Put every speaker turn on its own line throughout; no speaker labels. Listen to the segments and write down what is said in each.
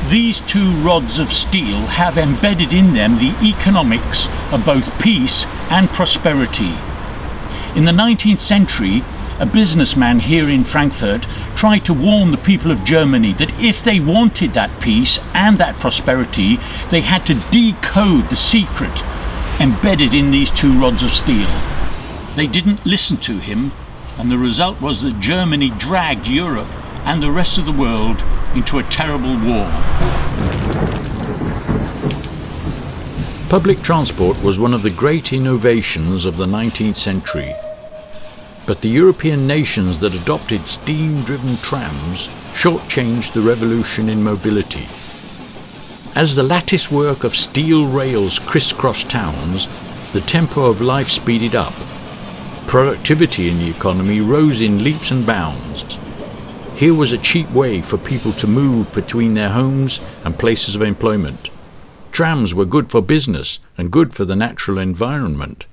These two rods of steel have embedded in them the economics of both peace and prosperity. In the 19th century, a businessman here in Frankfurt tried to warn the people of Germany that if they wanted that peace and that prosperity, they had to decode the secret embedded in these two rods of steel. They didn't listen to him, and the result was that Germany dragged Europe and the rest of the world into a terrible war.
Public transport was one of the great innovations of the 19th century. But the European nations that adopted steam-driven trams shortchanged the revolution in mobility. As the lattice work of steel rails crisscrossed towns, the tempo of life speeded up. Productivity in the economy rose in leaps and bounds. Here was a cheap way for people to move between their homes and places of employment. Trams were good for business and good for the natural environment.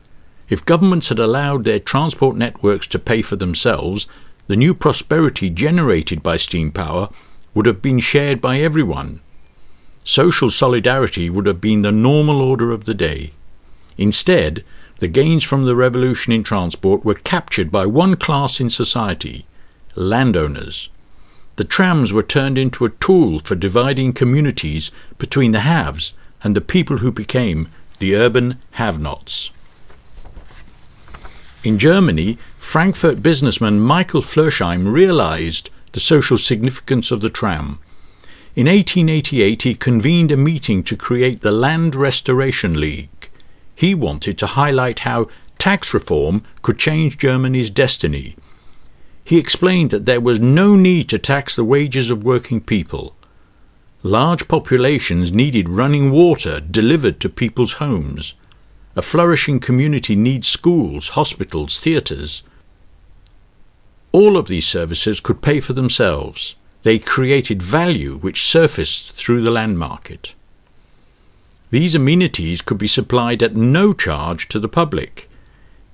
If governments had allowed their transport networks to pay for themselves, the new prosperity generated by steam power would have been shared by everyone. Social solidarity would have been the normal order of the day. Instead, the gains from the revolution in transport were captured by one class in society: landowners. The trams were turned into a tool for dividing communities between the haves and the people who became the urban have-nots. In Germany, Frankfurt businessman Michael Flürscheim realized the social significance of the tram. In 1888 he convened a meeting to create the Land Restoration League. He wanted to highlight how tax reform could change Germany's destiny. He explained that there was no need to tax the wages of working people. Large populations needed running water delivered to people's homes. A flourishing community needs schools, hospitals, theatres. All of these services could pay for themselves. They created value which surfaced through the land market. These amenities could be supplied at no charge to the public.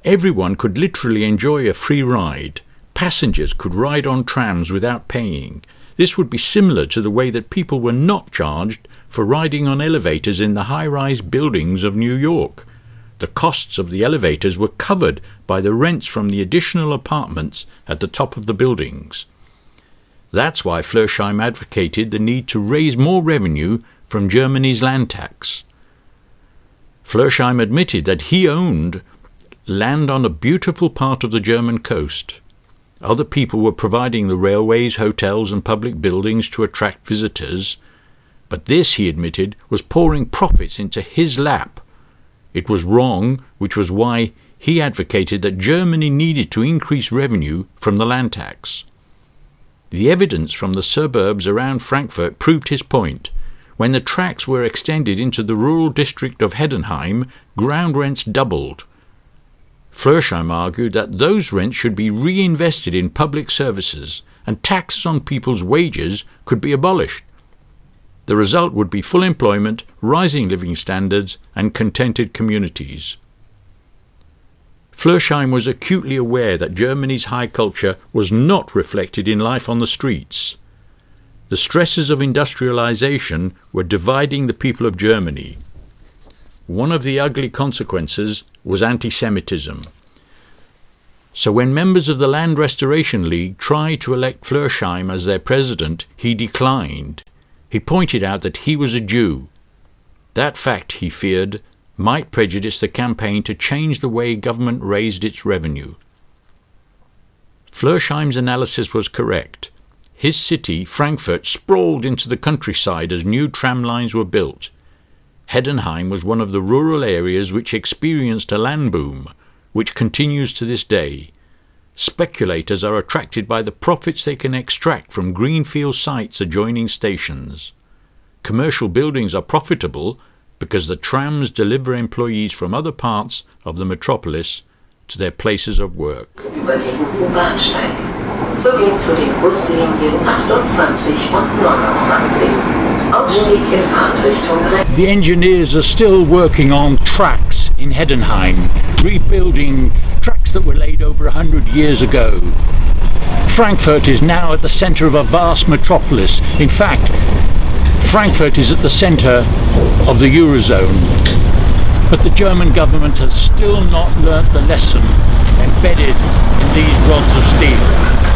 Everyone could literally enjoy a free ride. Passengers could ride on trams without paying. This would be similar to the way that people were not charged for riding on elevators in the high-rise buildings of New York. The costs of the elevators were covered by the rents from the additional apartments at the top of the buildings. That's why Flürscheim advocated the need to raise more revenue from Germany's land tax. Flürscheim admitted that he owned land on a beautiful part of the German coast. Other people were providing the railways, hotels and public buildings to attract visitors, but this, he admitted, was pouring profits into his lap. It was wrong, which was why he advocated that Germany needed to increase revenue from the land tax. The evidence from the suburbs around Frankfurt proved his point. When the tracks were extended into the rural district of Heidenheim, ground rents doubled. Flürscheim argued that those rents should be reinvested in public services, and taxes on people's wages could be abolished. The result would be full employment, rising living standards, and contented communities. Flürscheim was acutely aware that Germany's high culture was not reflected in life on the streets. The stresses of industrialization were dividing the people of Germany. One of the ugly consequences was anti-Semitism. So when members of the Land Restoration League tried to elect Flürscheim as their president, he declined. He pointed out that he was a Jew. That fact, he feared, might prejudice the campaign to change the way government raised its revenue. Flürscheim's analysis was correct. His city, Frankfurt, sprawled into the countryside as new tram lines were built. Heidenheim was one of the rural areas which experienced a land boom, which continues to this day. Speculators are attracted by the profits they can extract from greenfield sites adjoining stations. Commercial buildings are profitable because the trams deliver employees from other parts of the metropolis to their places of work.
The engineers are still working on tracks in Heidenheim, rebuilding tracks that were laid over 100 years ago. Frankfurt is now at the centre of a vast metropolis. In fact, Frankfurt is at the centre of the Eurozone, but the German government has still not learnt the lesson embedded in these rods of steel.